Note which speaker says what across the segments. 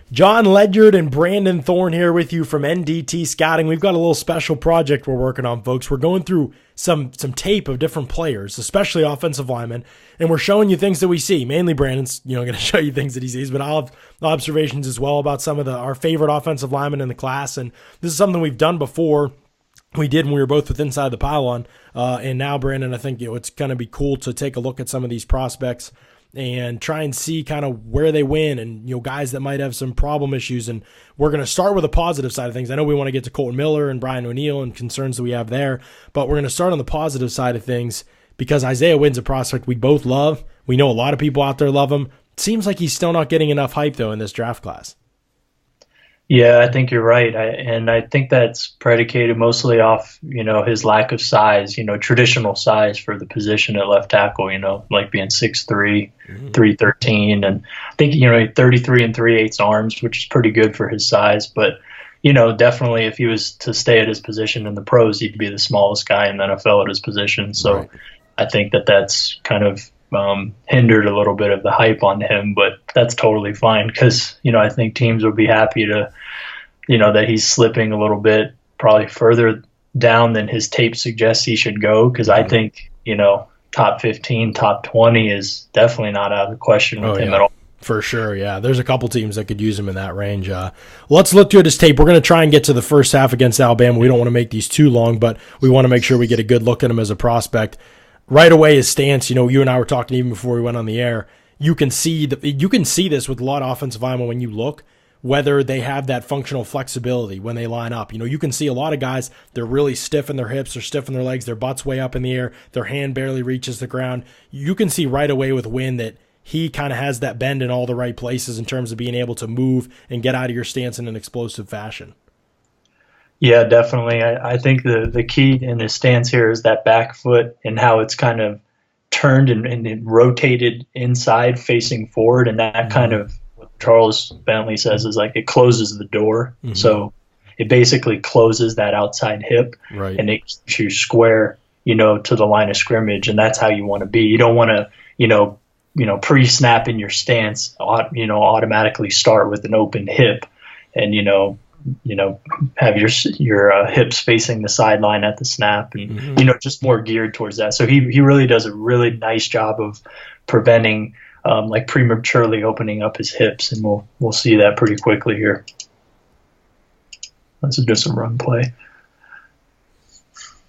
Speaker 1: John Ledyard and Brandon Thorn here with you from NDT Scouting. We've got a little special project we're working on, folks. We're going through some tape of different players, especially offensive linemen, and we're showing you things that we see. Mainly Brandon's, going to show you things that he sees, but I'll have observations as well about some of our favorite offensive linemen in the class. And this is something we've done before. We did when we were both with Inside the Pylon, and now, Brandon, I think it's going to be cool to take a look at some of these prospects and try and see kind of where they win and, guys that might have some problem issues. And we're going to start with the positive side of things. I know we want to get to Colton Miller and Brian O'Neill and concerns that we have there, but we're going to start on the positive side of things because Isaiah Wynn's a prospect we both love. We know a lot of people out there love him. It seems like he's still not getting enough hype, though, in this draft class.
Speaker 2: Yeah, I think you're right. I think that's predicated mostly off, his lack of size, traditional size for the position at left tackle, like being 6'3", 313. And I think, 33 and 3/8 arms, which is pretty good for his size. But, definitely if he was to stay at his position in the pros, he'd be the smallest guy in the NFL at his position. So right. I think that's kind of hindered a little bit of the hype on him, but that's totally fine because, I think teams will be happy to, that he's slipping a little bit, probably further down than his tape suggests he should go. Cause I think, top 15, top 20 is definitely not out of the question with him at all.
Speaker 1: For sure, yeah. There's a couple teams that could use him in that range. Let's look at his tape. We're going to try and get to the first half against Alabama. We don't want to make these too long, but we want to make sure we get a good look at him as a prospect. Right away, his stance, you and I were talking even before we went on the air, you can see this with a lot of offensive linemen when you look, whether they have that functional flexibility when they line up. You can see a lot of guys, they're really stiff in their hips, they're stiff in their legs, their butt's way up in the air, their hand barely reaches the ground. You can see right away with Wynn that he kind of has that bend in all the right places in terms of being able to move and get out of your stance in an explosive fashion.
Speaker 2: Yeah, definitely. I think the key in his stance here is that back foot and how it's kind of turned and rotated inside facing forward. And that kind of, what Charles Bentley says is like it closes the door. Mm-hmm. So it basically closes that outside hip right. And it keeps you square, to the line of scrimmage. And that's how you want to be. You don't want to, pre-snap in your stance, automatically start with an open hip and, have your hips facing the sideline at the snap and, just more geared towards that. So he really does a really nice job of preventing prematurely opening up his hips. And we'll see that pretty quickly here. That's just a run play.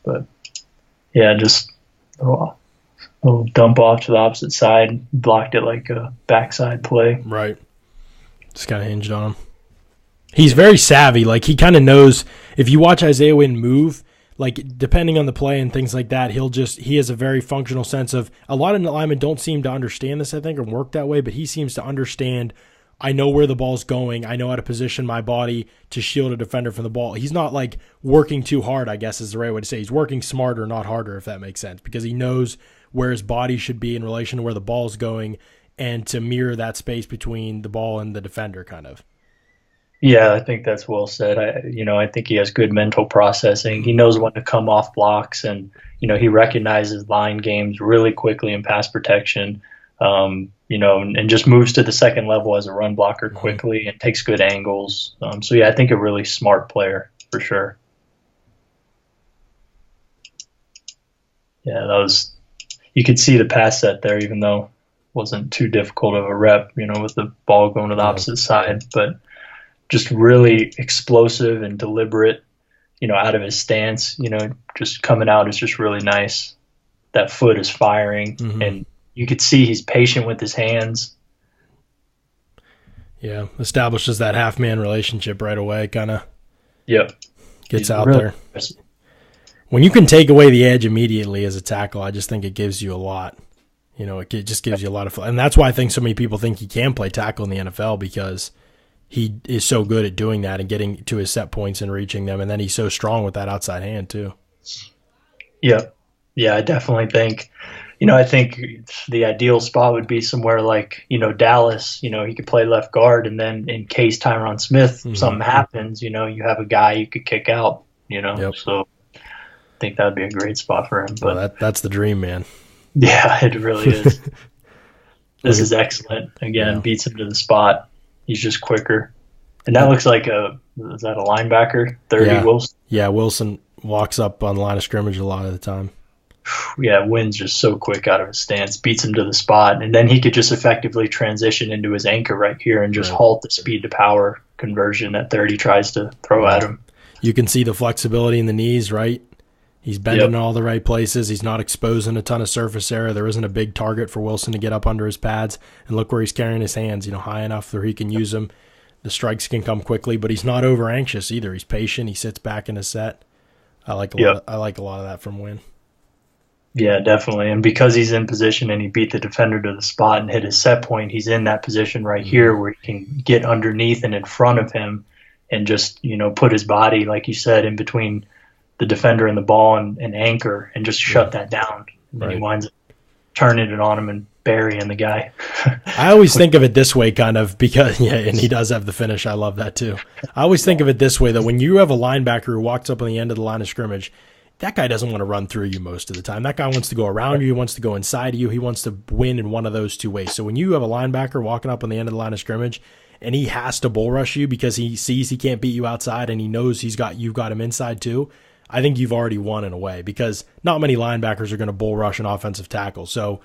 Speaker 2: But yeah, just a little dump off to the opposite side, blocked it like a backside play.
Speaker 1: Right. Just kind of hinged on him. He's very savvy. Like, he kind of knows if you watch Isaiah Wynn move, like, depending on the play and things like that, he has a very functional sense of, a lot of linemen don't seem to understand this, I think, or work that way, but he seems to understand, I know where the ball's going. I know how to position my body to shield a defender from the ball. He's not, like, working too hard, I guess is the right way to say. He's working smarter, not harder, if that makes sense, because he knows where his body should be in relation to where the ball's going and to mirror that space between the ball and the defender, kind of.
Speaker 2: Yeah, I think that's well said. I think he has good mental processing. He knows when to come off blocks, and he recognizes line games really quickly in pass protection. And just moves to the second level as a run blocker quickly and takes good angles. So yeah, I think a really smart player for sure. Yeah, you could see the pass set there, even though it wasn't too difficult of a rep, with the ball going to the opposite side, but just really explosive and deliberate, out of his stance, just coming out is just really nice. That foot is firing, and you could see he's patient with his hands.
Speaker 1: Yeah, establishes that half-man relationship right away, kind of.
Speaker 2: Yep.
Speaker 1: Gets out there. When you can take away the edge immediately as a tackle, I just think it gives you a lot. It just gives you a lot of fun. And that's why I think so many people think he can play tackle in the NFL, because he is so good at doing that and getting to his set points and reaching them. And then he's so strong with that outside hand too.
Speaker 2: Yeah. Yeah, I definitely think, I think the ideal spot would be somewhere like, Dallas, he could play left guard, and then in case Tyron Smith, something happens, you have a guy you could kick out,
Speaker 1: Yep.
Speaker 2: So I think that would be a great spot for him. But
Speaker 1: well, that's the dream, man.
Speaker 2: Yeah, it really is. This is excellent. Again, beats him to the spot. He's just quicker. And that looks like is that a linebacker? 30 Wilson?
Speaker 1: Yeah, Wilson walks up on the line of scrimmage a lot of the time.
Speaker 2: Yeah, Wynn's just so quick out of his stance, beats him to the spot, and then he could just effectively transition into his anchor right here and just halt the speed to power conversion that 30 tries to throw at him.
Speaker 1: You can see the flexibility in the knees, right? He's bending in all the right places. He's not exposing a ton of surface area. There isn't a big target for Wilson to get up under his pads. And look where he's carrying his hands, high enough where he can use them. The strikes can come quickly, but he's not over anxious either. He's patient. He sits back in his set. I like a lot of that from Wynn.
Speaker 2: Yeah, definitely. And because he's in position and he beat the defender to the spot and hit his set point, he's in that position right here where he can get underneath and in front of him and just, put his body, like you said, in between the defender and the ball and anchor and just shut that down. And then he winds up turning it on him and burying the guy.
Speaker 1: I always think of it this way kind of because, and he does have the finish. I love that too. I always think of it this way, that when you have a linebacker who walks up on the end of the line of scrimmage, that guy doesn't want to run through you most of the time. That guy wants to go around you. He wants to go inside of you. He wants to win in one of those two ways. So when you have a linebacker walking up on the end of the line of scrimmage and he has to bull rush you because he sees he can't beat you outside and he knows you've got him inside too, I think you've already won in a way, because not many linebackers are going to bull rush an offensive tackle. So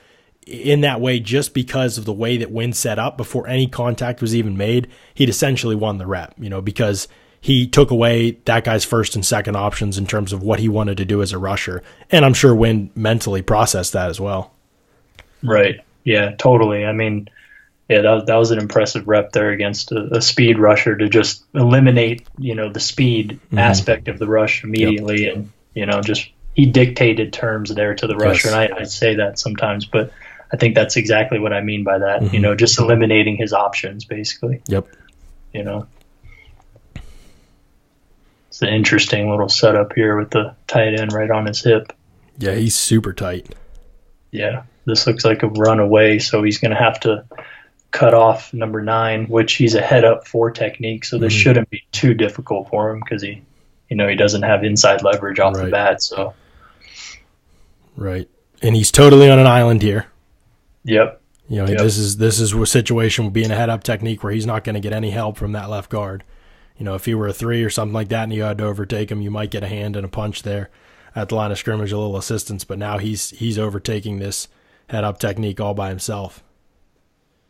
Speaker 1: in that way, just because of the way that Wynn set up before any contact was even made, he'd essentially won the rep, because he took away that guy's first and second options in terms of what he wanted to do as a rusher. And I'm sure Wynn mentally processed that as well.
Speaker 2: Right. Yeah, totally. I mean, that was an impressive rep there against a speed rusher to just eliminate, the speed aspect of the rush immediately. And, just he dictated terms there to the rusher. And I say that sometimes, but I think that's exactly what I mean by that, just eliminating his options basically.
Speaker 1: Yep.
Speaker 2: It's an interesting little setup here with the tight end right on his hip.
Speaker 1: Yeah, he's super tight.
Speaker 2: Yeah, this looks like a run away, so he's going to have to cut off number 9, which he's a head up 4 technique, so this shouldn't be too difficult for him because he doesn't have inside leverage off the bat. So,
Speaker 1: right, and he's totally on an island here.
Speaker 2: Yep.
Speaker 1: This is a situation being a head up technique where he's not going to get any help from that left guard. If he were a 3 or something like that and you had to overtake him, you might get a hand and a punch there at the line of scrimmage, a little assistance. But now he's overtaking this head-up technique all by himself.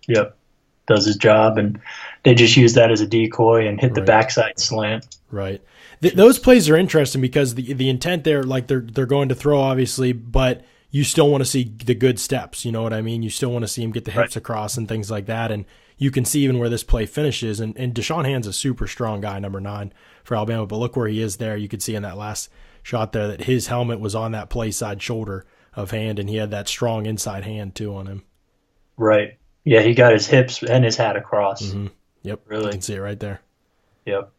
Speaker 2: Yep, does his job, and they just use that as a decoy and hit the backside slant.
Speaker 1: Right. Those plays are interesting because the intent there, like they're going to throw, obviously, but you still want to see the good steps. You know what I mean? You still want to see him get the hips across and things like that, and you can see even where this play finishes. And Deshaun Hand's a super strong guy, number 9 for Alabama. But look where he is there. You could see in that last shot there that his helmet was on that play side shoulder of Hand, and he had that strong inside hand too on him.
Speaker 2: Right. Yeah, he got his hips and his hat across.
Speaker 1: Yep.
Speaker 2: Really.
Speaker 1: You can see it right there.
Speaker 2: Yep.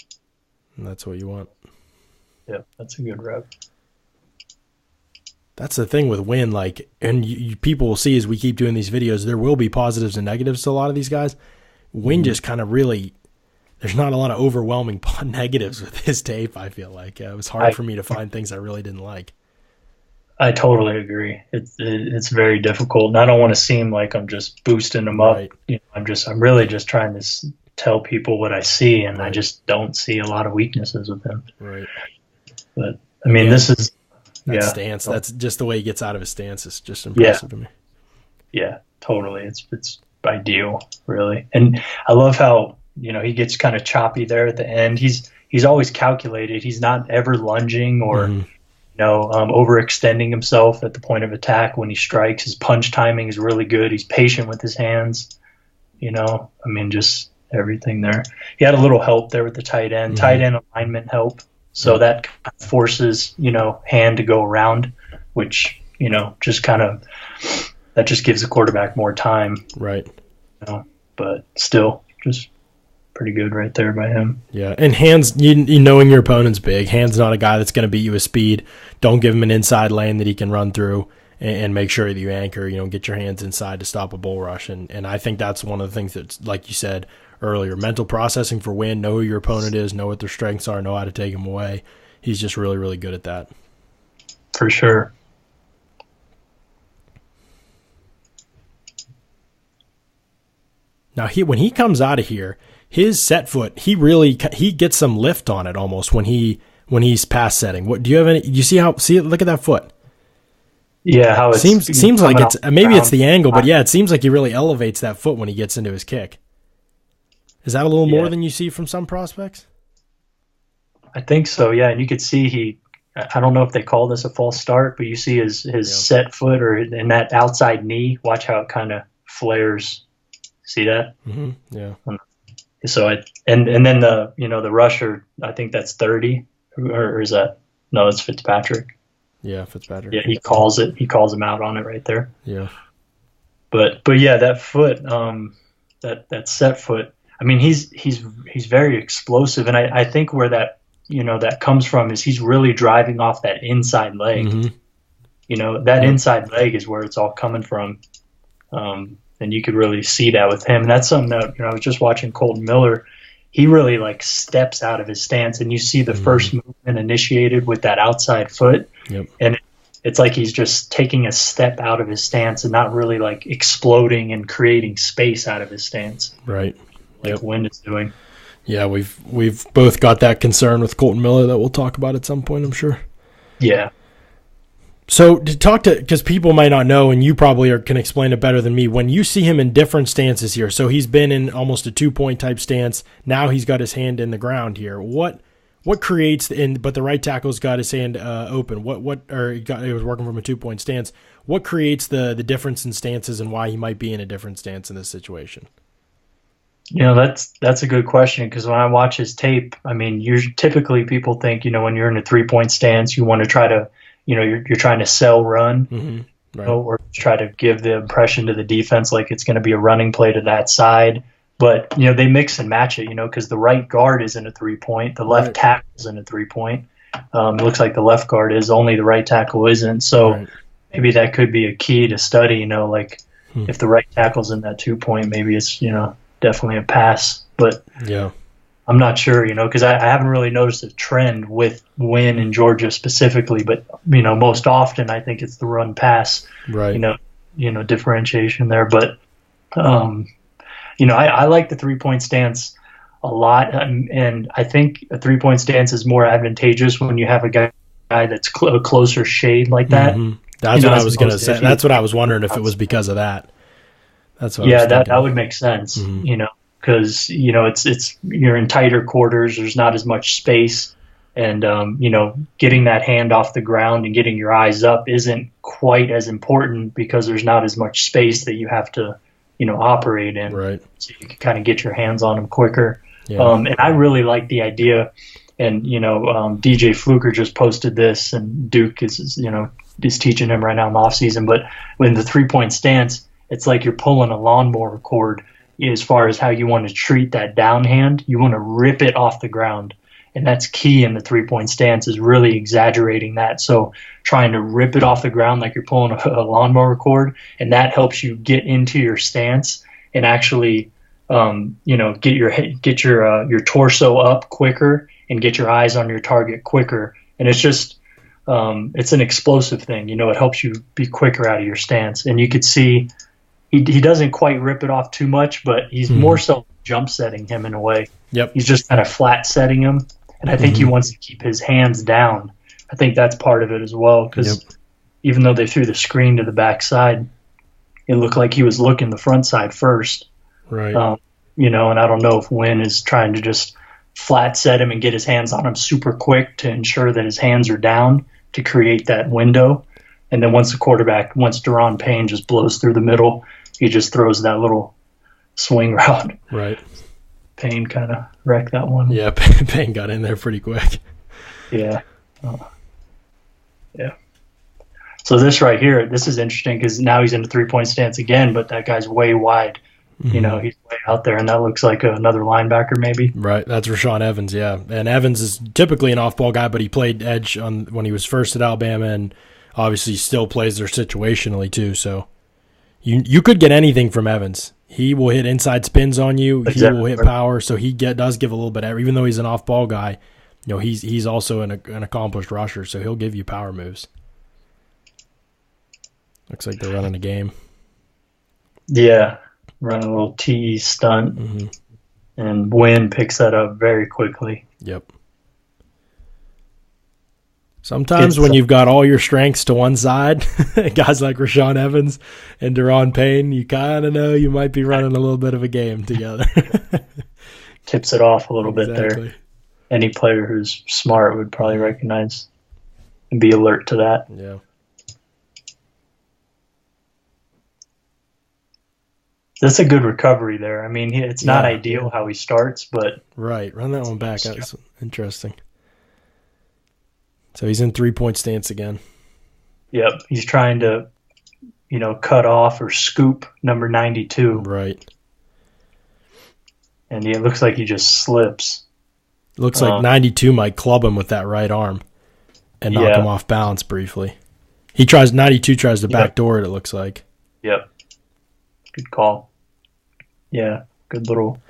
Speaker 1: And that's what you want.
Speaker 2: Yep. That's a good rep.
Speaker 1: That's the thing with Wynn, and people will see as we keep doing these videos, there will be positives and negatives to a lot of these guys. Wynn just kind of really, there's not a lot of overwhelming negatives with his tape, I feel like. It was hard for me to find things I really didn't like.
Speaker 2: I totally agree. It's very difficult, and I don't want to seem like I'm just boosting him up. I'm really just trying to tell people what I see, and I just don't see a lot of weaknesses with him.
Speaker 1: Right.
Speaker 2: But I mean, this is
Speaker 1: stance. That's just the way he gets out of his stance. It's just impressive to me.
Speaker 2: Yeah, totally. It's ideal, really. And I love how he gets kind of choppy there at the end. He's always calculated. He's not ever lunging or overextending himself at the point of attack when he strikes. His punch timing is really good. He's patient with his hands. Just everything there. He had a little help there with the tight end. Tight end alignment help. So that forces, Hand to go around, which, just kind of, that just gives the quarterback more time.
Speaker 1: Right.
Speaker 2: But still, just pretty good right there by him.
Speaker 1: Yeah, and Hand's, you knowing your opponent's big, Hand's not a guy that's going to beat you with speed. Don't give him an inside lane that he can run through and make sure that you anchor, get your hands inside to stop a bull rush. And I think that's one of the things that's, like you said earlier, mental processing for Wynn, know who your opponent is, know what their strengths are, know how to take them away. He's just really, really good at that.
Speaker 2: For sure.
Speaker 1: Now, when he comes out of here, his set foot, he gets some lift on it almost when he's pass setting. What do you have any? You see look at that foot.
Speaker 2: Yeah, how it
Speaker 1: seems like it's maybe it's the angle, but yeah, it seems like he really elevates that foot when he gets into his kick. Is that a little more than you see from some prospects?
Speaker 2: I think so, yeah. And you could see I don't know if they call this a false start, but you see his set foot or in that outside knee. Watch how it kind of flares. See that?
Speaker 1: Mm-hmm. Yeah.
Speaker 2: So and then the rusher, I think that's 30, or is that? No, it's Fitzpatrick.
Speaker 1: Yeah, Fitzpatrick.
Speaker 2: Yeah, he calls him out on it right there.
Speaker 1: Yeah.
Speaker 2: But yeah, that foot, that set foot. I mean, he's very explosive, and I think where that comes from is he's really driving off that inside leg.
Speaker 1: Mm-hmm.
Speaker 2: That inside leg is where it's all coming from. And you could really see that with him. And that's something that, I was just watching Colton Miller. He really steps out of his stance, and you see the first movement initiated with that outside foot.
Speaker 1: Yep.
Speaker 2: And it's like he's just taking a step out of his stance and not really exploding and creating space out of his stance.
Speaker 1: Right.
Speaker 2: Like Wynn is doing.
Speaker 1: Yeah, we've both got that concern with Colton Miller that we'll talk about at some point, I'm sure.
Speaker 2: Yeah.
Speaker 1: So because people might not know, and you probably can explain it better than me, when you see him in different stances here, so he's been in almost a 2-point type stance, now he's got his hand in the ground here. What creates, but the right tackle's got his hand open, he was working from a 2-point stance, what creates the difference in stances and why he might be in a different stance in this situation?
Speaker 2: That's a good question, because when I watch his tape, I mean, typically people think, when you're in a 3-point stance, you want to try to, you're trying to sell run,
Speaker 1: mm-hmm. Right.
Speaker 2: Or try to give the impression to the defense like it's going to be a running play to that side. But, they mix and match it, because the right guard is in a 3-point, the left tackle is in a 3-point. It looks like the left guard is, only the right tackle isn't. So maybe that could be a key to study, if the right tackle's in that 2-point, maybe it's, definitely a pass. But
Speaker 1: yeah,
Speaker 2: I'm not sure, because I haven't really noticed a trend with Wynn in Georgia specifically, but most often I think it's the run pass,
Speaker 1: right?
Speaker 2: Differentiation there. But I like the 3-point stance a lot, and I think a 3-point stance is more advantageous when you have a guy that's a closer shade like that.
Speaker 1: Mm-hmm. That's what I was going to say. That's what I was wondering if it was because of that. That's what
Speaker 2: that would make sense.
Speaker 1: Mm-hmm.
Speaker 2: Because it's you're in tighter quarters. There's not as much space, and getting that hand off the ground and getting your eyes up isn't quite as important because there's not as much space that you have to operate in.
Speaker 1: Right.
Speaker 2: So you can kind of get your hands on them quicker.
Speaker 1: Yeah.
Speaker 2: And I really like the idea. And DJ Fluker just posted this, and Duke is teaching him right now in the off season. But when the 3-point stance, it's like you're pulling a lawnmower cord. As far as how you want to treat that down hand, you want to rip it off the ground. And that's key in the 3-point stance, is really exaggerating that. So trying to rip it off the ground like you're pulling a lawnmower cord, and that helps you get into your stance and actually, get your torso up quicker and get your eyes on your target quicker. And it's just, it's an explosive thing. It helps you be quicker out of your stance. And you could see, he doesn't quite rip it off too much, but he's more so jump setting him in a way.
Speaker 1: Yep.
Speaker 2: He's just kind of flat setting him, and I think he wants to keep his hands down. I think that's part of it as well, because even though they threw the screen to the backside, it looked like he was looking the front side first.
Speaker 1: Right.
Speaker 2: And I don't know if Wynn is trying to just flat set him and get his hands on him super quick to ensure that his hands are down to create that window. And then once Daron Payne just blows through the middle, he just throws that little swing route.
Speaker 1: Right.
Speaker 2: Payne kind of wrecked that one.
Speaker 1: Yeah, Payne got in there pretty quick.
Speaker 2: Yeah. Yeah. So this right here, this is interesting because now he's in a 3-point stance again, but that guy's way wide.
Speaker 1: Mm-hmm.
Speaker 2: He's way out there, and that looks like another linebacker maybe.
Speaker 1: Right. That's Rashawn Evans, yeah. And Evans is typically an off-ball guy, but he played edge when he was first at Alabama, and obviously still plays there situationally too. So you could get anything from Evans. He will hit inside spins on you. Exactly. He will hit power. So he does give a little bit. Even though he's an off-ball guy, he's also an accomplished rusher. So he'll give you power moves. Looks like they're running a game.
Speaker 2: Yeah, running a little T stunt.
Speaker 1: Mm-hmm.
Speaker 2: and Wynn picks that up very quickly.
Speaker 1: Yep. Sometimes when you've got all your strengths to one side, guys like Rashaan Evans and Deron Payne, you kind of know you might be running a little bit of a game together.
Speaker 2: Tips it off a little bit there. Any player who's smart would probably recognize and be alert to that.
Speaker 1: Yeah.
Speaker 2: That's a good recovery there. I mean, it's not ideal how he starts, but...
Speaker 1: Right. Run that one back. That's interesting. So he's in 3-point stance again.
Speaker 2: Yep. He's trying to, cut off or scoop number 92.
Speaker 1: Right.
Speaker 2: And it looks like he just slips.
Speaker 1: Looks like 92 might club him with that right arm and knock him off balance briefly. 92 tries to backdoor it looks like.
Speaker 2: Yep. Good call. Yeah. Good little...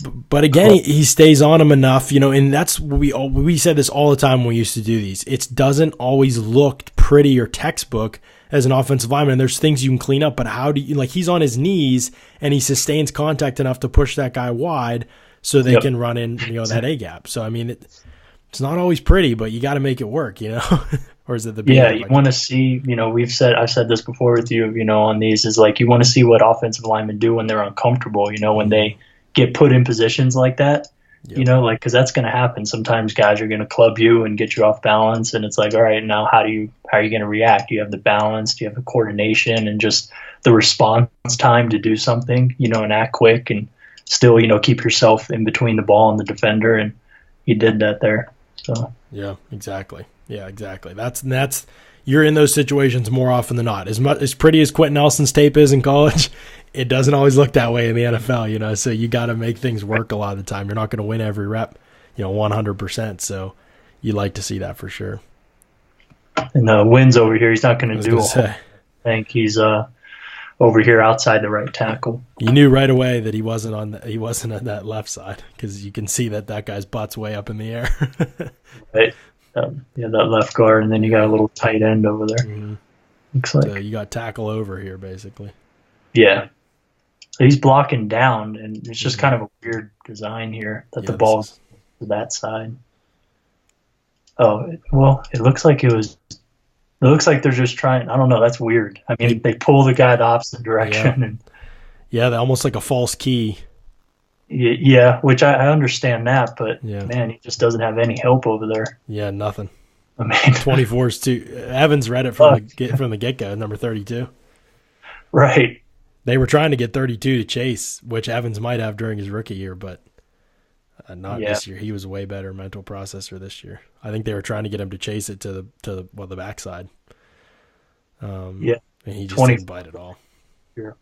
Speaker 1: But again, he stays on him enough, and that's we said this all the time when we used to do these. It doesn't always look pretty or textbook as an offensive lineman. And there's things you can clean up, but how do you, he's on his knees and he sustains contact enough to push that guy wide so they can run in, that A gap. So, I mean, it's not always pretty, but you got to make it work, Or is it the
Speaker 2: you want to see, I've said this before with you, on these is you want to see what offensive linemen do when they're uncomfortable, when they get put in positions like that, because that's going to happen. Sometimes guys are going to club you and get you off balance. And it's all right, now how are you going to react? Do you have the balance? Do you have the coordination and just the response time to do something, and act quick and still, keep yourself in between the ball and the defender. And he did that there. So,
Speaker 1: yeah, exactly. That's you're in those situations more often than not. As pretty as Quentin Nelson's tape is in college, it doesn't always look that way in the NFL, so you got to make things work a lot of the time. You're not going to win every rep, 100%. So you like to see that for sure.
Speaker 2: And Wynn's over here. He's not going to do a whole thing. He's over here outside the right tackle.
Speaker 1: You knew right away that he wasn't on that left side because you can see that guy's butt's way up in the air.
Speaker 2: Right. That left guard, and then you got a little tight end over there.
Speaker 1: Mm-hmm.
Speaker 2: Looks like.
Speaker 1: So you got tackle over here, basically.
Speaker 2: Yeah. He's blocking down, and it's just kind of a weird design here that the ball's to that side. Oh, well, it looks like they're just trying. I don't know. That's weird. I mean, they pull the guy the opposite direction.
Speaker 1: Yeah, they're almost like a false key.
Speaker 2: Yeah, which I understand that, but man, he just doesn't have any help over there.
Speaker 1: Yeah, nothing.
Speaker 2: I mean,
Speaker 1: 24 is too. Evans read it from the get-go, number 32.
Speaker 2: Right.
Speaker 1: They were trying to get 32 to Chase, which Evans might have during his rookie year, but not this year. He was a way better mental processor this year. I think they were trying to get him to chase it to the backside. And he just didn't bite at all.
Speaker 2: You're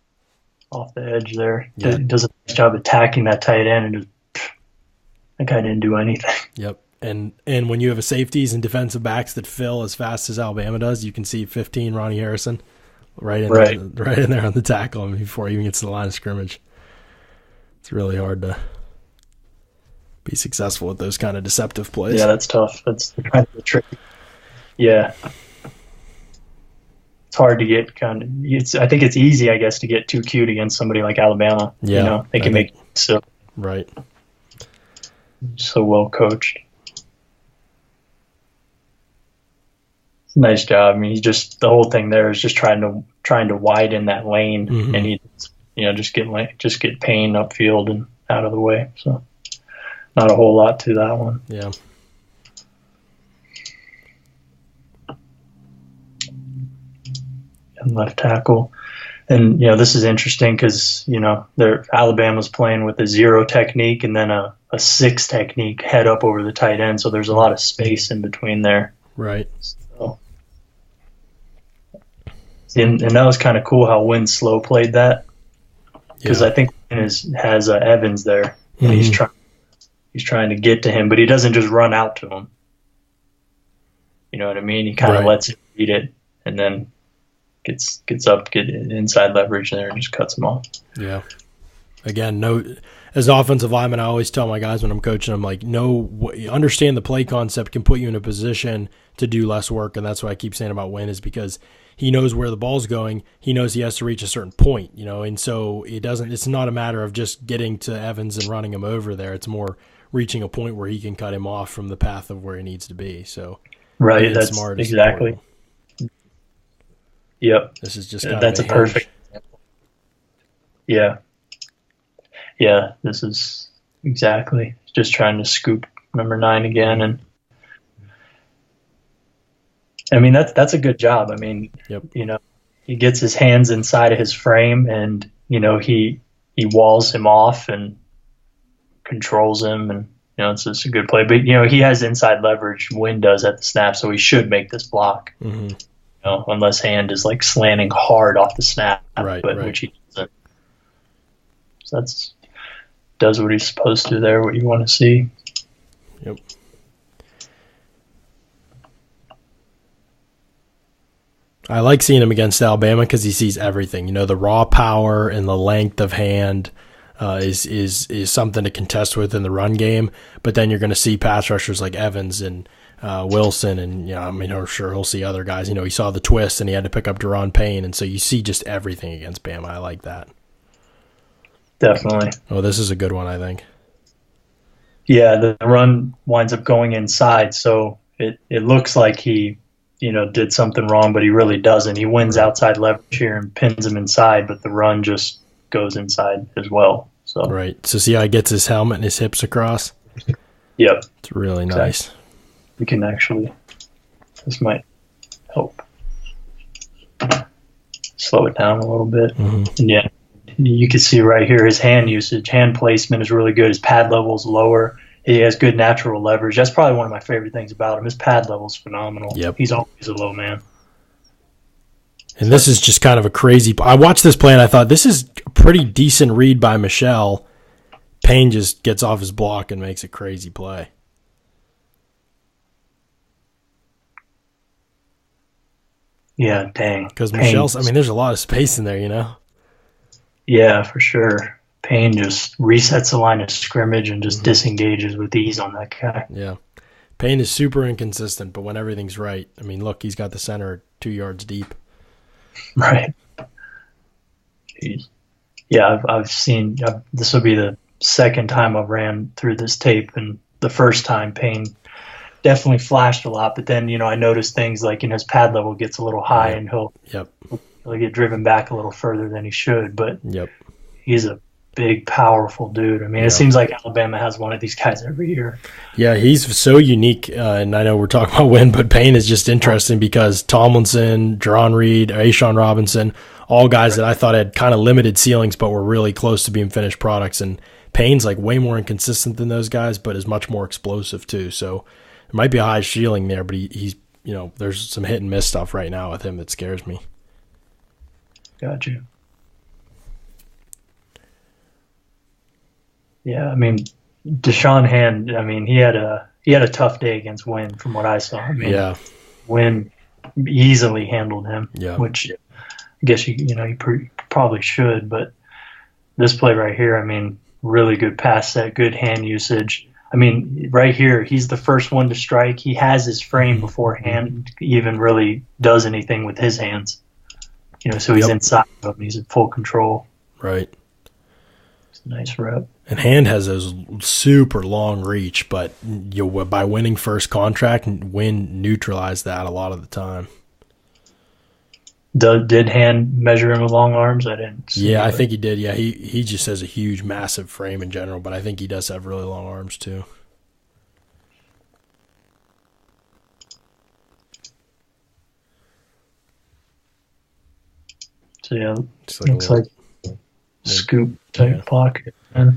Speaker 2: off the edge there. Yeah. Does a nice job attacking that tight end, and that guy didn't do anything.
Speaker 1: Yep. And when you have a safeties and defensive backs that fill as fast as Alabama does, you can see 15 Ronnie Harrison right in there on the tackle before he even gets to the line of scrimmage. It's really hard to be successful with those kind of deceptive plays.
Speaker 2: Yeah, that's tough. That's kind of the trick. Yeah. It's hard to get I think it's easy, I guess, to get too cute against somebody like Alabama.
Speaker 1: Yeah.
Speaker 2: They can make it so.
Speaker 1: Right.
Speaker 2: So well coached. Nice job. I mean, the whole thing there is just trying to widen that lane, and he, just get Payne upfield and out of the way. So, not a whole lot to that one.
Speaker 1: Yeah.
Speaker 2: And left tackle, and this is interesting because Alabama's playing with a 0 technique and then a 6 technique head up over the tight end. So there's a lot of space in between there.
Speaker 1: Right.
Speaker 2: So. And that was kind of cool how Wynn slow played that, because I think Wynn has Evans there, and he's trying to get to him, but he doesn't just run out to him. You know what I mean? He kind of lets him read it, and then get inside leverage there and just cuts him off.
Speaker 1: Yeah. Again, as an offensive lineman, I always tell my guys when I'm coaching, I'm like, understand the play concept can put you in a position to do less work. And that's what I keep saying about Wynn, is because he knows where the ball's going. He knows he has to reach a certain point, and so it's not a matter of just getting to Evans and running him over there. It's more reaching a point where he can cut him off from the path of where he needs to be. So
Speaker 2: right. That's smart exactly. Important. Yep.
Speaker 1: This is just
Speaker 2: that's a perfect example. Yeah. Yeah, this is exactly just trying to scoop number 9 again, and I mean that's a good job. I mean,
Speaker 1: yep.
Speaker 2: He gets his hands inside of his frame, and he walls him off and controls him, and it's just a good play. But he has inside leverage. Wynn does at the snap, so he should make this block.
Speaker 1: Mm-hmm.
Speaker 2: Unless Hand is like slanting hard off the snap,
Speaker 1: right.
Speaker 2: Which he doesn't. So does what he's supposed to there, what you want to see.
Speaker 1: Yep. I like seeing him against Alabama because he sees everything. The raw power and the length of Hand is something to contest with in the run game. But then you're going to see pass rushers like Evans and Wilson, and I'm sure he'll see other guys. He saw the twist and he had to pick up Deron Payne, and so you see just everything against Bama. I like that.
Speaker 2: Definitely.
Speaker 1: Oh, this is a good one, I think.
Speaker 2: Yeah, the run winds up going inside, so it looks like he, did something wrong, but he really doesn't. He wins outside leverage here and pins him inside, but the run just goes inside as well. So
Speaker 1: right. So see how he gets his helmet and his hips across?
Speaker 2: Yep.
Speaker 1: It's really nice.
Speaker 2: We can actually, this might help slow it down a little bit.
Speaker 1: Mm-hmm.
Speaker 2: And yeah. You can see right here his hand usage, hand placement is really good. His pad level is lower. He has good natural leverage. That's probably one of my favorite things about him. His pad level is phenomenal.
Speaker 1: Yep.
Speaker 2: He's always a low man.
Speaker 1: And this is just kind of a crazy – I watched this play and I thought this is a pretty decent read by Michelle. Payne just gets off his block and makes a crazy play.
Speaker 2: Yeah, dang.
Speaker 1: Because Michelle's – there's a lot of space in there,
Speaker 2: Yeah, for sure. Payne just resets the line of scrimmage and just disengages with ease on that guy.
Speaker 1: Yeah. Payne is super inconsistent, but when everything's right, look, he's got the center 2 yards deep.
Speaker 2: Right. Yeah, I've seen this will be the second time I've ran through this tape, and the first time Payne definitely flashed a lot, but then, I noticed things like, his pad level gets a little high and he'll get driven back a little further than he should, but he's a big, powerful dude. It seems like Alabama has one of these guys every year.
Speaker 1: Yeah, he's so unique, and I know we're talking about Wynn, but Payne is just interesting because Tomlinson, Jerron Reed, Ashawn Robinson, all guys that I thought had kind of limited ceilings but were really close to being finished products, and Payne's like way more inconsistent than those guys, but is much more explosive too, so it might be a high ceiling there, but he's there's some hit and miss stuff right now with him that scares me.
Speaker 2: Got you. Yeah, Deshaun Hand, he had a tough day against Wynn from what I saw. Wynn easily handled him, which I guess you probably should, but this play right here, really good pass set, good hand usage. Right here, he's the first one to strike. He has his frame before Hand even really does anything with his hands. So he's inside of him. He's in full control.
Speaker 1: Right.
Speaker 2: It's a nice rep.
Speaker 1: And Hand has those super long reach, but by winning first contract, Wynn neutralized that a lot of the time.
Speaker 2: Did Hand measure him with long arms? I didn't see.
Speaker 1: Yeah, I think he did. Yeah, he just has a huge, massive frame in general, but I think he does have really long arms too.
Speaker 2: So yeah, looks like scoop type pocket. Man.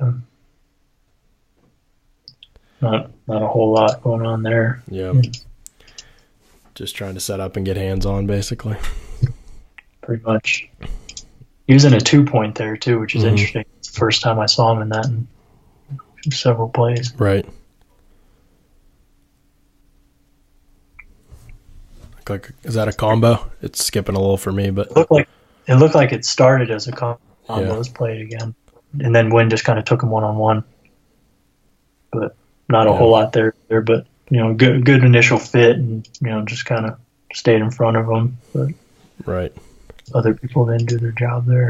Speaker 2: Yeah. Not a whole lot going on there.
Speaker 1: Yeah. Just trying to set up and get hands on, basically.
Speaker 2: Pretty much. Using a 2-point there, too, which is interesting. It's the first time I saw him in that in several plays.
Speaker 1: Right. Is that a combo? It's skipping a little for me, but
Speaker 2: it looked like it started as a combo. Was played again, and then Wynn just kind of took him 1-on-1, but not a whole lot there. But good initial fit, and just kind of stayed in front of him. But
Speaker 1: right,
Speaker 2: other people didn't do their job there.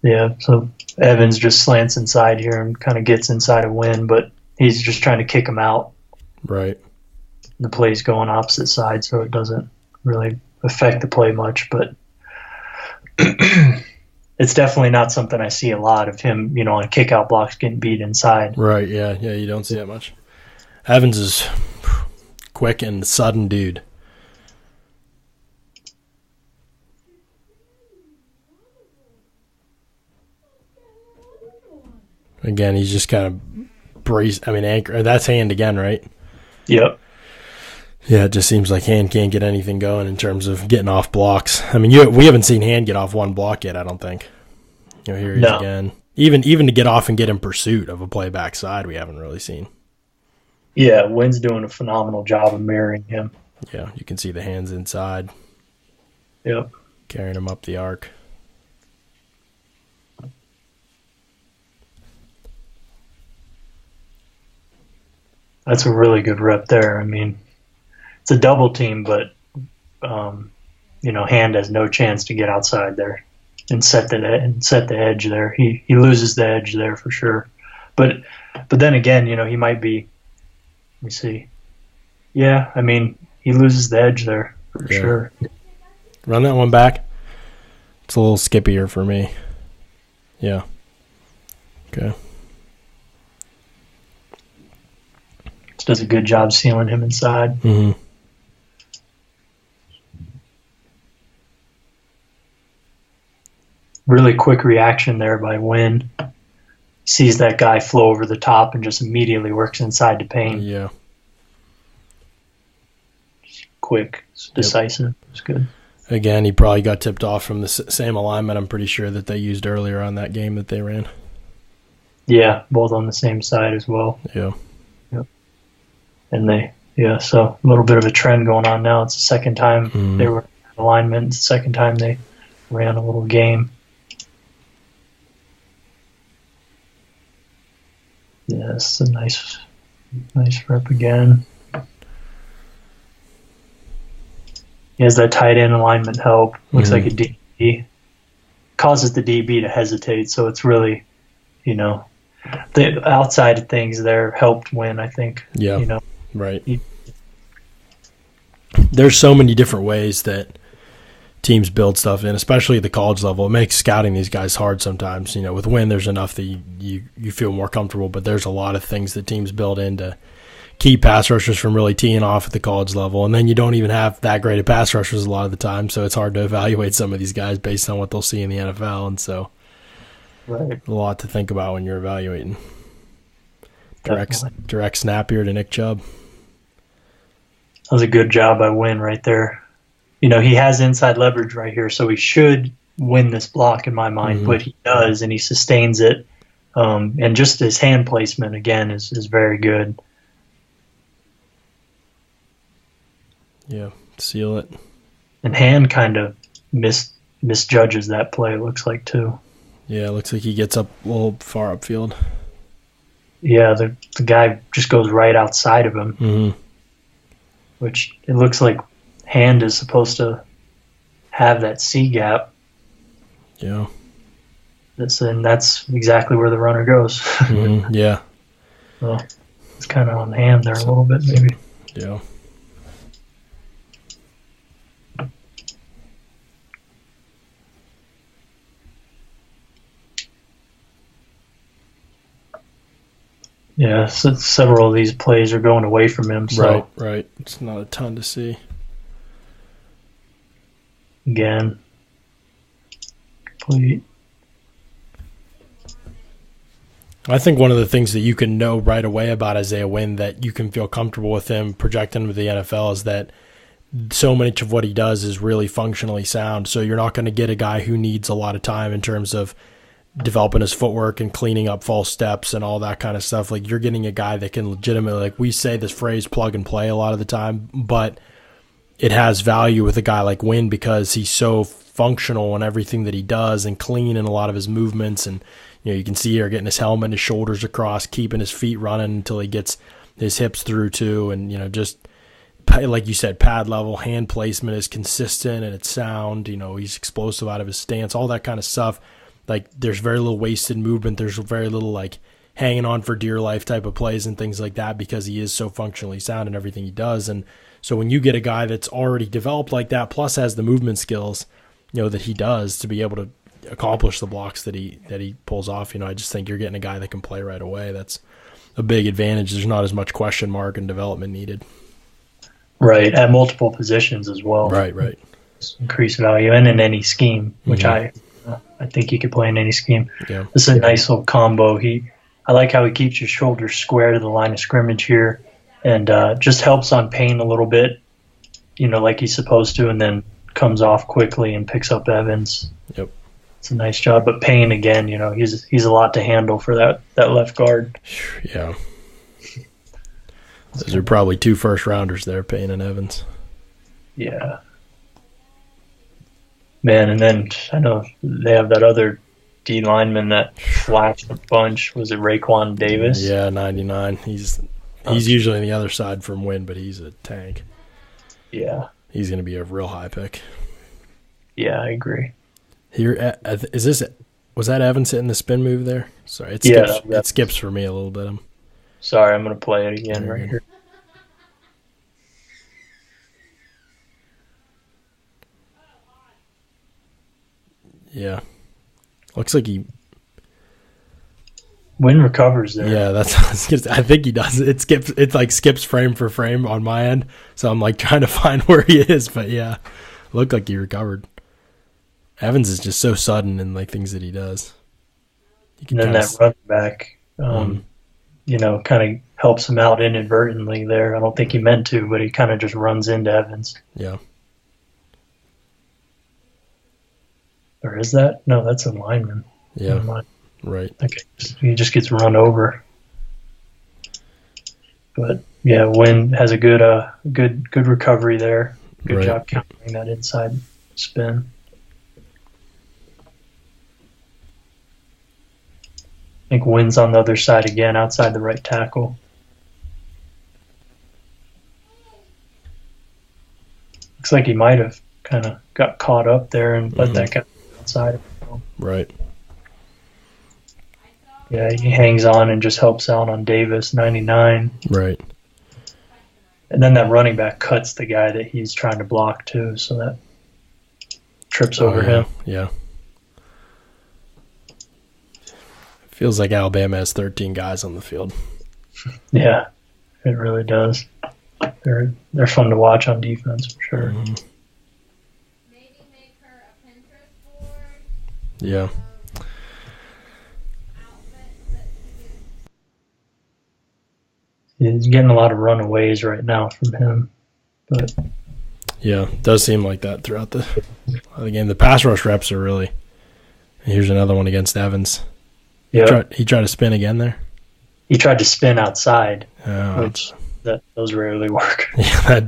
Speaker 2: Yeah, so Evans just slants inside here and kind of gets inside of Wynn, but he's just trying to kick him out.
Speaker 1: Right.
Speaker 2: The play's going opposite side, so it doesn't really affect the play much, but it's definitely not something I see a lot of him, on kick-out blocks getting beat inside.
Speaker 1: Right, yeah, you don't see that much. Evans is quick and sudden dude. Again, he's just kind of anchor. That's Hand again, right?
Speaker 2: Yep.
Speaker 1: Yeah, it just seems like Hand can't get anything going in terms of getting off blocks. I mean, we haven't seen Hand get off one block yet, I don't think. Here he is again. Even to get off and get in pursuit of a play backside, we haven't really seen.
Speaker 2: Yeah, Wynn's doing a phenomenal job of mirroring him.
Speaker 1: Yeah, you can see the hands inside.
Speaker 2: Yep.
Speaker 1: Carrying him up the arc.
Speaker 2: That's a really good rep there. I mean, it's a double team, but Hand has no chance to get outside there and set the edge there. He loses the edge there for sure. But then again, he might be. Let me see. Yeah, I mean, he loses the edge there for sure.
Speaker 1: Run that one back. It's a little skippier for me. Yeah. Okay.
Speaker 2: Does a good job sealing him inside.
Speaker 1: Mm-hmm.
Speaker 2: Really quick reaction there by Wynn. Sees that guy flow over the top and just immediately works inside the paint.
Speaker 1: Yeah.
Speaker 2: Quick, decisive. It's good.
Speaker 1: Again, he probably got tipped off from the same alignment, I'm pretty sure, that they used earlier on that game that they ran.
Speaker 2: Yeah, both on the same side as well.
Speaker 1: Yeah.
Speaker 2: And so a little bit of a trend going on now. It's the second time they were in alignment. It's the second time they ran a little game. Yeah, it's a nice rep again. He has that tight end alignment help. Looks like a DB. Causes the DB to hesitate, so it's really, the outside of things there helped Wynn, I think.
Speaker 1: Yeah. Right. There's so many different ways that teams build stuff in, especially at the college level. It makes scouting these guys hard sometimes. With Wynn, there's enough that you feel more comfortable, but there's a lot of things that teams build in to keep pass rushers from really teeing off at the college level. And then you don't even have that great of pass rushers a lot of the time, so it's hard to evaluate some of these guys based on what they'll see in the NFL. And so a lot to think about when you're evaluating. Direct snap here to Nick Chubb.
Speaker 2: That was a good job by Wynn right there. He has inside leverage right here, so he should win this block in my mind, but he does, and he sustains it. And just his hand placement, again, is very good.
Speaker 1: Yeah, seal it.
Speaker 2: And Hand kind of misjudges that play, it looks like, too.
Speaker 1: Yeah, it looks like he gets up a little far upfield.
Speaker 2: Yeah, the guy just goes right outside of him, which it looks like Hand is supposed to have that C gap.
Speaker 1: Yeah.
Speaker 2: And that's exactly where the runner goes.
Speaker 1: Yeah.
Speaker 2: Well, it's kind of on Hand there a little bit, maybe.
Speaker 1: Yeah.
Speaker 2: Yeah, so several of these plays are going away from him. So
Speaker 1: Right. It's not a ton to see.
Speaker 2: Again, complete.
Speaker 1: I think one of the things that you can know right away about Isaiah Wynn that you can feel comfortable with him projecting him to the NFL is that so much of what he does is really functionally sound. So you're not going to get a guy who needs a lot of time in terms of developing his footwork and cleaning up false steps and all that kind of stuff. Like, you're getting a guy that can legitimately, like we say this phrase, plug and play a lot of the time, but it has value with a guy like Wynn because he's so functional in everything that he does and clean in a lot of his movements. And, you can see here getting his helmet and his shoulders across, keeping his feet running until he gets his hips through too. And, just like you said, pad level, hand placement is consistent and it's sound. He's explosive out of his stance, all that kind of stuff. Like, there's very little wasted movement. There's very little, like, hanging on for dear life type of plays and things like that because he is so functionally sound in everything he does. And so when you get a guy that's already developed like that, plus has the movement skills, that he does to be able to accomplish the blocks that he pulls off, I just think you're getting a guy that can play right away. That's a big advantage. There's not as much question mark and development needed.
Speaker 2: Right, at multiple positions as well.
Speaker 1: Right.
Speaker 2: Increase value and in any scheme, which I think he could play in any scheme.
Speaker 1: Yeah.
Speaker 2: This is a nice little combo. I like how he keeps his shoulders square to the line of scrimmage here, and just helps on Payne a little bit, like he's supposed to, and then comes off quickly and picks up Evans.
Speaker 1: Yep.
Speaker 2: It's a nice job. But Payne, again, he's a lot to handle for that left guard.
Speaker 1: Yeah. Those are probably 2 first-rounders there, Payne and Evans.
Speaker 2: Yeah. Man, and then I know they have that other D lineman that flashed a bunch. Was it Raekwon Davis?
Speaker 1: Yeah, 99. He's usually on the other side from Wynn, but he's a tank.
Speaker 2: Yeah.
Speaker 1: He's going to be a real high pick.
Speaker 2: Yeah, I agree.
Speaker 1: Here, was that Evans hitting the spin move there? Sorry, it skips for me a little bit.
Speaker 2: Sorry, I'm going to play it again right here.
Speaker 1: Yeah. Looks like
Speaker 2: Wynn recovers there.
Speaker 1: Yeah, I think he does. It skips frame for frame on my end. So I'm like trying to find where he is, but yeah. Looked like he recovered. Evans is just so sudden in like things that he does.
Speaker 2: And then that running back kind of helps him out inadvertently there. I don't think he meant to, but he kind of just runs into Evans.
Speaker 1: Yeah.
Speaker 2: Or is that? No, that's a lineman.
Speaker 1: Yeah. Right.
Speaker 2: Okay. He just gets run over. But yeah, Wynn has a good recovery there. Good job countering that inside spin. I think Wynn's on the other side again, outside the right tackle. Looks like he might have kind of got caught up there and let that guy outside.
Speaker 1: Right.
Speaker 2: Yeah, he hangs on and just helps out on Davis, 99.
Speaker 1: Right.
Speaker 2: And then that running back cuts the guy that he's trying to block too, so that trips over him.
Speaker 1: Yeah. Feels like Alabama has 13 guys on the field.
Speaker 2: Yeah, it really does. They're fun to watch on defense for sure.
Speaker 1: Mm-hmm.
Speaker 3: Maybe make her a Pinterest board.
Speaker 1: Yeah.
Speaker 2: He's getting a lot of runaways right now from him. But
Speaker 1: yeah, it does seem like that throughout the game. The pass rush reps are really. And here's another one against Evans.
Speaker 2: Yeah,
Speaker 1: he tried to spin again there.
Speaker 2: He tried to spin outside,
Speaker 1: Oh.
Speaker 2: which those rarely work.
Speaker 1: Yeah,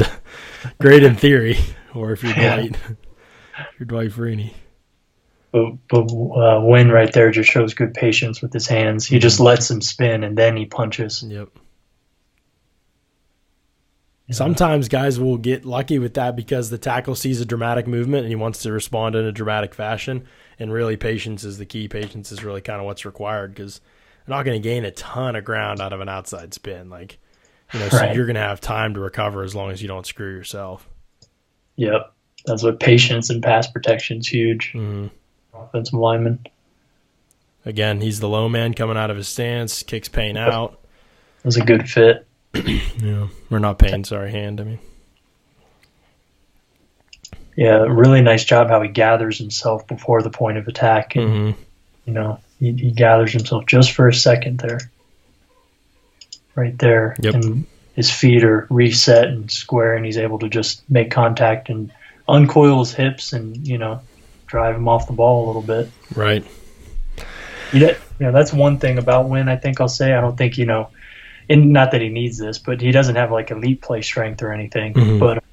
Speaker 1: great in theory, or if you're Dwight, Dwight Freeney.
Speaker 2: But Wynn right there just shows good patience with his hands. He just lets him spin and then he punches.
Speaker 1: Yep. Sometimes guys will get lucky with that because the tackle sees a dramatic movement and he wants to respond in a dramatic fashion. And really, patience is the key. Patience is really kind of what's required because you're not going to gain a ton of ground out of an outside spin. So you're going to have time to recover as long as you don't screw yourself.
Speaker 2: Yep. That's what patience and pass protection is huge.
Speaker 1: Mm-hmm.
Speaker 2: Offensive lineman.
Speaker 1: Again, he's the low man coming out of his stance, kicks Payne out.
Speaker 2: It was a good fit.
Speaker 1: Yeah. Or not Payne, sorry, Hand, I mean.
Speaker 2: Yeah, really nice job how he gathers himself before the point of attack. And, he gathers himself just for a second there. Right there.
Speaker 1: Yep.
Speaker 2: And his feet are reset and square, and he's able to just make contact and uncoil his hips and, drive him off the ball a little bit.
Speaker 1: Right.
Speaker 2: That's one thing about Wynn. I think I'll say I don't think and not that he needs this, but he doesn't have like elite play strength or anything.
Speaker 1: Mm-hmm.
Speaker 2: But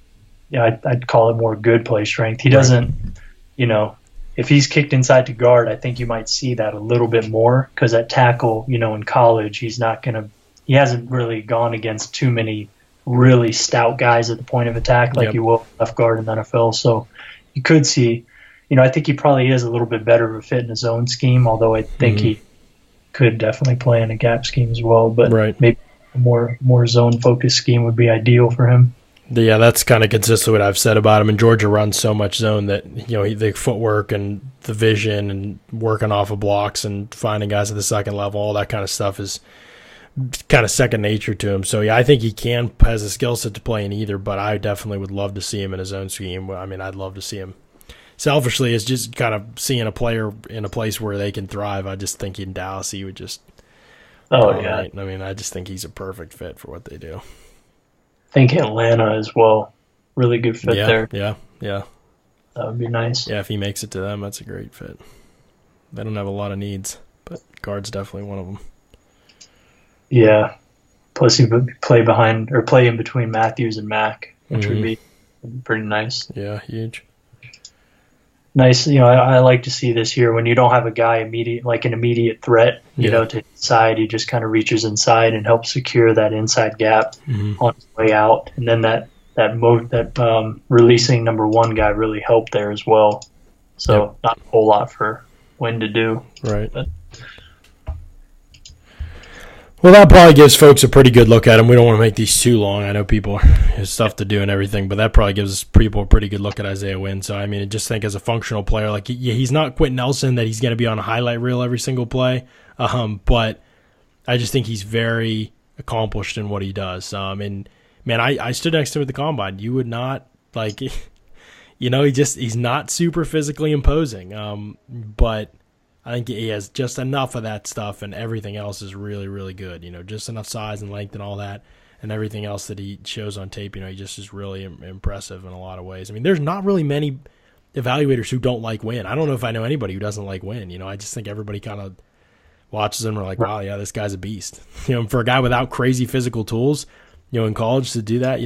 Speaker 2: I'd call it more good play strength. He doesn't, if he's kicked inside to guard, I think you might see that a little bit more because at tackle, in college, he hasn't really gone against too many really stout guys at the point of attack like you will left guard in the NFL. So you could see, I think he probably is a little bit better of a fit in his own scheme, although I think he could definitely play in a gap scheme as well. But maybe a more zone-focused scheme would be ideal for him.
Speaker 1: Yeah, that's kind of consistent with what I've said about him. And Georgia runs so much zone that, the footwork and the vision and working off of blocks and finding guys at the second level, all that kind of stuff is kind of second nature to him. So, yeah, I think he has a skill set to play in either, but I definitely would love to see him in his own scheme. I mean, I'd love to see him. Selfishly, it's just kind of seeing a player in a place where they can thrive. I just think in Dallas he would just I mean, I just think he's a perfect fit for what they do.
Speaker 2: I think Atlanta as well. Really good fit there.
Speaker 1: Yeah.
Speaker 2: That would be nice.
Speaker 1: Yeah, if he makes it to them, that's a great fit. They don't have a lot of needs, but guard's definitely one of them. Yeah.
Speaker 2: Plus he would play in between Matthews and Mack, which would be pretty nice.
Speaker 1: Yeah, huge.
Speaker 2: Nice, I like to see this here when you don't have a guy an immediate threat, to inside. He just kind of reaches inside and helps secure that inside gap on his way out. And then that releasing number one guy really helped there as well. So not a whole lot for Wynn to do.
Speaker 1: Right. But. Well, that probably gives folks a pretty good look at him. We don't want to make these too long. I know people have stuff to do and everything, but that probably gives people a pretty good look at Isaiah Wynn. So, I mean, I just think as a functional player, like he's not Quentin Nelson that he's going to be on a highlight reel every single play, but I just think he's very accomplished in what he does. And, man, I stood next to him at the Combine. You would not, he's not super physically imposing, but I think he has just enough of that stuff, and everything else is really, really good. Just enough size and length and all that, and everything else that he shows on tape. He just is really impressive in a lot of ways. I mean, there's not really many evaluators who don't like Wynn. I don't know if I know anybody who doesn't like Wynn. I just think everybody kind of watches him and are like, wow, yeah, this guy's a beast. For a guy without crazy physical tools, in college to do that,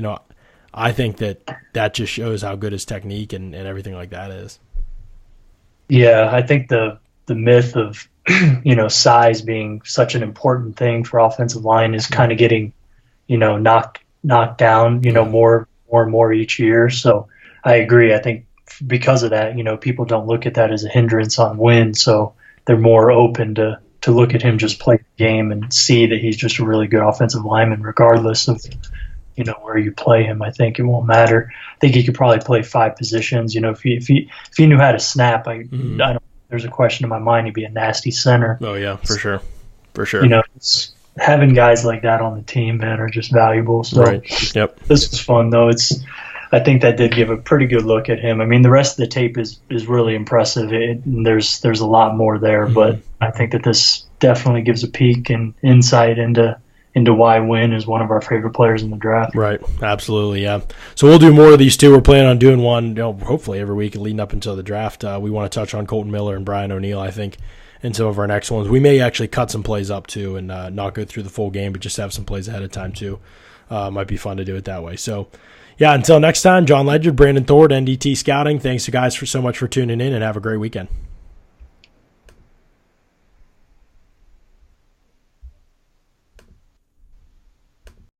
Speaker 1: I think that just shows how good his technique and everything like that is.
Speaker 2: Yeah, I think the myth of size being such an important thing for offensive line is kind of getting knocked down more and more each year. So I agree. I think because of that, people don't look at that as a hindrance on Wynn, so they're more open to look at him just play the game and see that he's just a really good offensive lineman regardless of where you play him. I think it won't matter. I think he could probably play 5 positions. If he knew how to snap, I don't. There's a question in my mind, he'd be a nasty center.
Speaker 1: Oh, yeah, for sure.
Speaker 2: Having guys like that on the team, man, are just valuable. So This was fun, though. I think that did give a pretty good look at him. I mean, the rest of the tape is really impressive. There's a lot more there, but I think that this definitely gives a peek and insight into why Wynn is one of our favorite players in the draft.
Speaker 1: Right, absolutely, yeah. So we'll do more of these too. We're planning on doing one, hopefully every week leading up until the draft. We want to touch on Colton Miller and Brian O'Neill, I think, in some of our next ones. We may actually cut some plays up too and not go through the full game, but just have some plays ahead of time too. Might be fun to do it that way. So, yeah, until next time, John Ledyard, Brandon Thorn, NDT Scouting. Thanks, you guys, so much for tuning in, and have a great weekend.